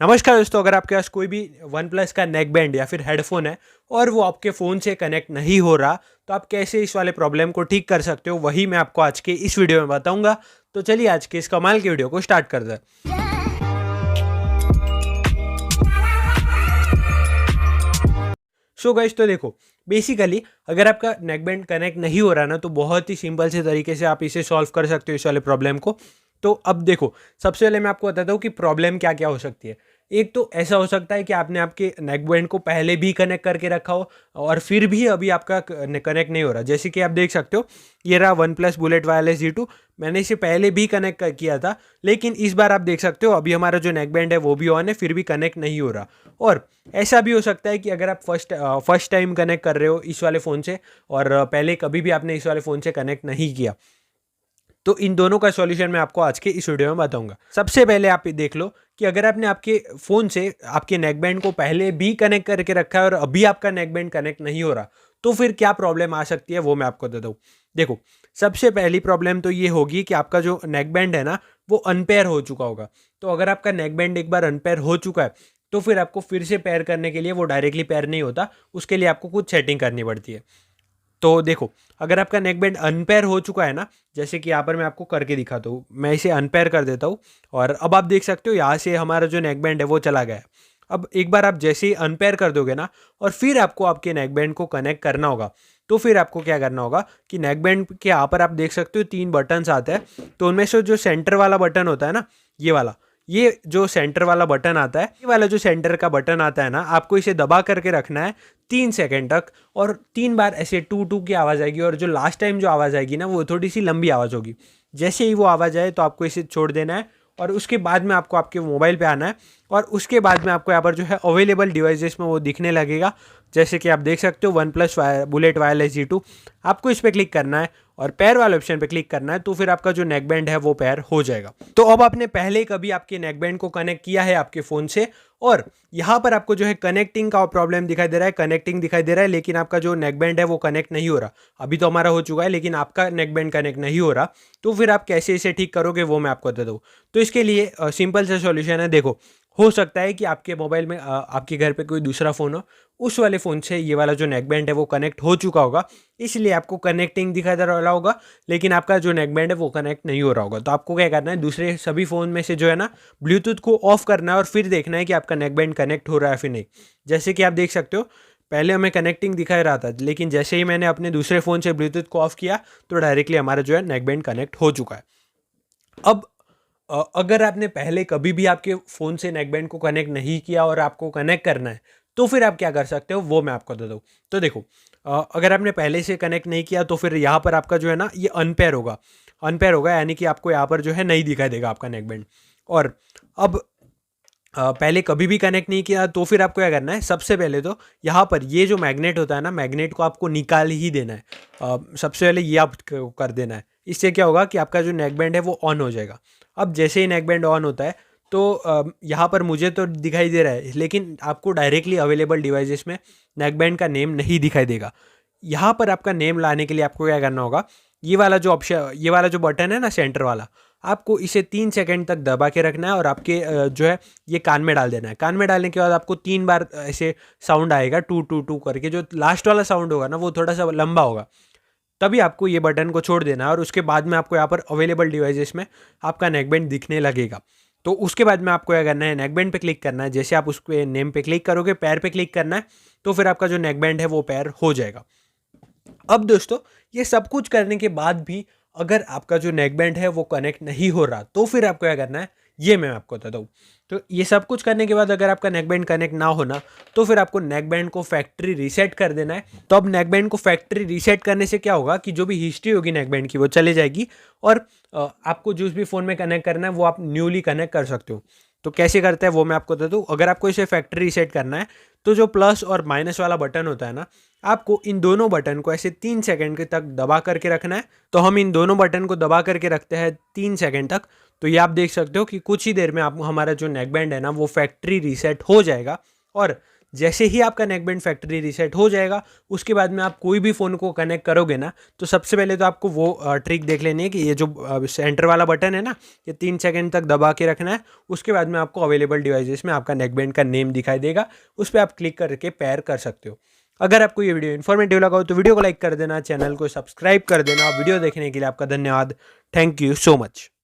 नमस्कार दोस्तों, अगर आपके पास कोई भी वन प्लस का नेक बैंड या फिर हेडफोन है और वो आपके फ़ोन से कनेक्ट नहीं हो रहा, तो आप कैसे इस वाले प्रॉब्लम को ठीक कर सकते हो, वही मैं आपको आज के इस वीडियो में बताऊंगा। तो चलिए आज के इस कमाल की वीडियो को स्टार्ट करते हैं। सो गाइस, तो देखो, बेसिकली अगर आपका नेक बैंड कनेक्ट नहीं हो रहा ना, तो बहुत ही सिंपल से तरीके से आप इसे सॉल्व कर सकते हो इस वाले प्रॉब्लम को। तो अब देखो, सबसे पहले मैं आपको बताता हूँ कि प्रॉब्लम क्या क्या हो सकती है। एक तो ऐसा हो सकता है कि आपने आपके नेक बैंड को पहले भी कनेक्ट करके रखा हो और फिर भी अभी आपका कनेक्ट नहीं हो रहा। जैसे कि आप देख सकते हो, ये रहा one plus bullet wireless G2। मैंने इसे पहले भी कनेक्ट किया था, लेकिन इस बार आप देख सकते हो अभी हमारा जो नेक बैंड है वो भी ऑन है, फिर भी कनेक्ट नहीं हो रहा। और ऐसा भी हो सकता है कि अगर आप फर्स्ट टाइम कनेक्ट कर रहे हो इस वाले फ़ोन से और पहले कभी भी आपने इस वाले फ़ोन से कनेक्ट नहीं किया, तो इन दोनों का सॉल्यूशन मैं आपको आज के इस वीडियो में बताऊंगा। सबसे पहले आप ये देख लो कि अगर आपने आपके फ़ोन से आपके नेक बैंड को पहले भी कनेक्ट करके रखा है और अभी आपका नेक बैंड कनेक्ट नहीं हो रहा, तो फिर क्या प्रॉब्लम आ सकती है वो मैं आपको देता हूँ। देखो, सबसे पहली प्रॉब्लम तो ये होगी कि आपका जो नेक बैंड है ना, वो अनपेयर हो चुका होगा। तो अगर आपका नेक बैंड एक बार अनपेयर हो चुका है, तो फिर आपको फिर से पेयर करने के लिए वो डायरेक्टली पेयर नहीं होता, उसके लिए आपको कुछ सेटिंग करनी पड़ती है। तो देखो, अगर आपका नेक बैंड अनपेयर हो चुका है ना, जैसे कि यहाँ पर मैं आपको करके दिखाता हूँ, मैं इसे अनपेयर कर देता हूँ और अब आप देख सकते हो यहाँ से हमारा जो नेक बैंड है वो चला गया है। अब एक बार आप जैसे ही अनपेयर कर दोगे ना और फिर आपको आपके नेक बैंड को कनेक्ट करना होगा, तो फिर आपको क्या करना होगा कि नेक बैंड के यहाँ पर आप देख सकते हो 3 बटन्स आते हैं। तो उनमें से जो सेंटर वाला बटन होता है ना, ये जो सेंटर वाला बटन आता है, ये वाला जो सेंटर का बटन आता है ना, आपको इसे दबा करके रखना है 3 सेकेंड तक और 3 बार ऐसे टू टू की आवाज़ आएगी। और जो लास्ट टाइम जो आवाज़ आएगी ना, वो थोड़ी सी लंबी आवाज़ होगी। जैसे ही वो आवाज़ आए तो आपको इसे छोड़ देना है और उसके बाद में आपको आपके मोबाइल पे आना है और उसके बाद में आपको यहाँ पर जो है अवेलेबल डिवाइसेस में वो दिखने लगेगा। जैसे कि आप देख सकते हो one plus bullet wireless G2, आपको इस पर क्लिक करना है और पेयर वाले ऑप्शन पे क्लिक करना है, तो फिर आपका जो नेक बैंड है वो पेयर हो जाएगा। तो अब आपने पहले कभी आपके नेक बैंड को कनेक्ट किया है आपके फ़ोन से और यहाँ पर आपको जो है कनेक्टिंग का प्रॉब्लम दिखाई दे रहा है, कनेक्टिंग दिखाई दे रहा है, लेकिन आपका जो नेक बैंड है वो कनेक्ट नहीं हो रहा। अभी तो हमारा हो चुका है, लेकिन आपका नेक बैंड कनेक्ट नहीं हो रहा। तो फिर आप कैसे इसे ठीक करोगे वो मैं आपको बता दूँ। तो इसके लिए सिंपल सा सॉल्यूशन है। देखो, हो सकता है कि आपके मोबाइल में आपके घर पे कोई दूसरा फ़ोन हो, उस वाले फ़ोन से ये वाला जो नेक बैंड है वो कनेक्ट हो चुका होगा, इसलिए आपको कनेक्टिंग दिखा दे रहा होगा, लेकिन आपका जो नेक बैंड है वो कनेक्ट नहीं हो रहा होगा। तो आपको क्या करना है, दूसरे सभी फ़ोन में से जो है ना, ब्लूटूथ को ऑफ करना है और फिर देखना है कि आपका नेक बैंड कनेक्ट हो रहा है फिर नहीं। जैसे कि आप देख सकते हो, पहले हमें कनेक्टिंग दिखा रहा था, लेकिन जैसे ही मैंने अपने दूसरे फ़ोन से ब्लूटूथ को ऑफ किया तो डायरेक्टली हमारा जो है नेक बैंड कनेक्ट हो चुका है। अब अगर आपने पहले कभी भी आपके फ़ोन से नेक बैंड को कनेक्ट नहीं किया और आपको कनेक्ट करना है, तो फिर आप क्या कर सकते हो वो मैं आपको बता दूँ। तो देखो, अगर आपने पहले से कनेक्ट नहीं किया तो फिर यहाँ पर आपका जो है ना, ये अनपेयर होगा। अनपेयर होगा यानी कि आपको यहाँ पर जो है नहीं दिखाई देगा आपका नेक बैंड। और अब पहले कभी भी कनेक्ट नहीं किया तो फिर आपको क्या करना है, सबसे पहले तो यहाँ पर ये जो मैग्नेट होता है ना, मैग्नेट को आपको निकाल ही देना है। सबसे पहले ये आप कर देना है। इससे क्या होगा कि आपका जो नेक बैंड है वो ऑन हो जाएगा। अब जैसे ही नेक बैंड ऑन होता है तो यहाँ पर मुझे तो दिखाई दे रहा है, लेकिन आपको डायरेक्टली अवेलेबल डिवाइसेस में नेक बैंड का नेम नहीं दिखाई देगा। यहाँ पर आपका नेम लाने के लिए आपको क्या करना होगा, ये वाला जो ऑप्शन, ये वाला जो बटन है ना सेंटर वाला, आपको इसे 3 सेकेंड तक दबा के रखना है और आपके जो है ये कान में डाल देना है। कान में डालने के बाद आपको 3 बार ऐसे साउंड आएगा टू टू टू करके। जो लास्ट वाला साउंड होगा ना, वो थोड़ा सा लंबा होगा, तभी आपको ये बटन को छोड़ देना है और उसके बाद में आपको यहाँ पर अवेलेबल डिवाइसेस में आपका नेक बैंड दिखने लगेगा। तो उसके बाद में आपको क्या करना है, नेक बैंड पे क्लिक करना है। जैसे आप उस पे नेम पे क्लिक करोगे, पैर पे क्लिक करना है, तो फिर आपका जो नेक बैंड है वो पैर हो जाएगा। अब दोस्तों, ये सब कुछ करने के बाद भी अगर आपका जो नेक बैंड है वो कनेक्ट नहीं हो रहा, तो फिर आपको क्या करना है ये मैं आपको बताता हूँ। तो ये सब कुछ करने के बाद अगर आपका नेक बैंड कनेक्ट ना होना, तो फिर आपको नेक बैंड को फैक्ट्री रीसेट कर देना है। तो अब नेक बैंड को फैक्ट्री रीसेट करने से क्या होगा कि जो भी हिस्ट्री होगी नेक बैंड की वो चले जाएगी और आपको जिस भी फ़ोन में कनेक्ट करना है वो आप न्यूली कनेक्ट कर सकते हो। तो कैसे करते हैं वो मैं आपको बता दूँ। अगर आपको इसे फैक्ट्री रीसेट करना है, तो जो प्लस और माइनस वाला बटन होता है ना, आपको इन दोनों बटन को ऐसे 3 सेकेंड के तक दबा करके रखना है। तो हम इन दोनों बटन को दबा करके रखते हैं 3 सेकेंड तक। तो ये आप देख सकते हो कि कुछ ही देर में आप हमारा जो नेक बैंड है ना वो फैक्ट्री रीसेट हो जाएगा और जैसे ही आपका नेकबैंड फैक्ट्री रीसेट हो जाएगा, उसके बाद में आप कोई भी फ़ोन को कनेक्ट करोगे ना, तो सबसे पहले तो आपको वो ट्रिक देख लेनी है कि ये जो सेंटर वाला बटन है ना, ये 3 सेकंड तक दबा के रखना है। उसके बाद में आपको अवेलेबल डिवाइसेस में आपका नेकबैंड का नेम दिखाई देगा, उस पर आप क्लिक करके पेयर कर सकते हो। अगर आपको ये वीडियो इन्फॉर्मेटिव लगा हो तो वीडियो को लाइक कर देना, चैनल को सब्सक्राइब कर देना। वीडियो देखने के लिए आपका धन्यवाद। Thank you so much.